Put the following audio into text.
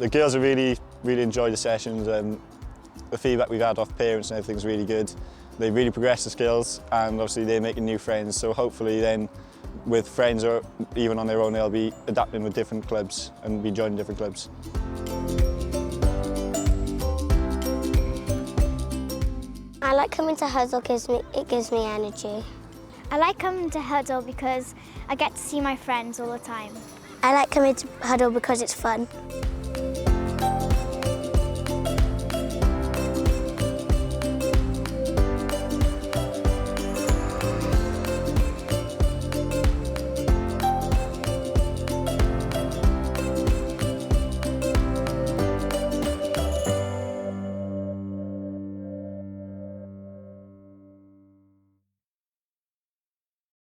The girls have really enjoyed the sessions, and the feedback we've had off parents and everything's really good. They've really progressed the skills, and obviously they're making new friends, so hopefully then with friends or even on their own they'll be adapting with different clubs and be joining different clubs. I like coming to Huddle because it gives me energy. I like coming to Huddle because I get to see my friends all the time. I like coming to Huddle because it's fun.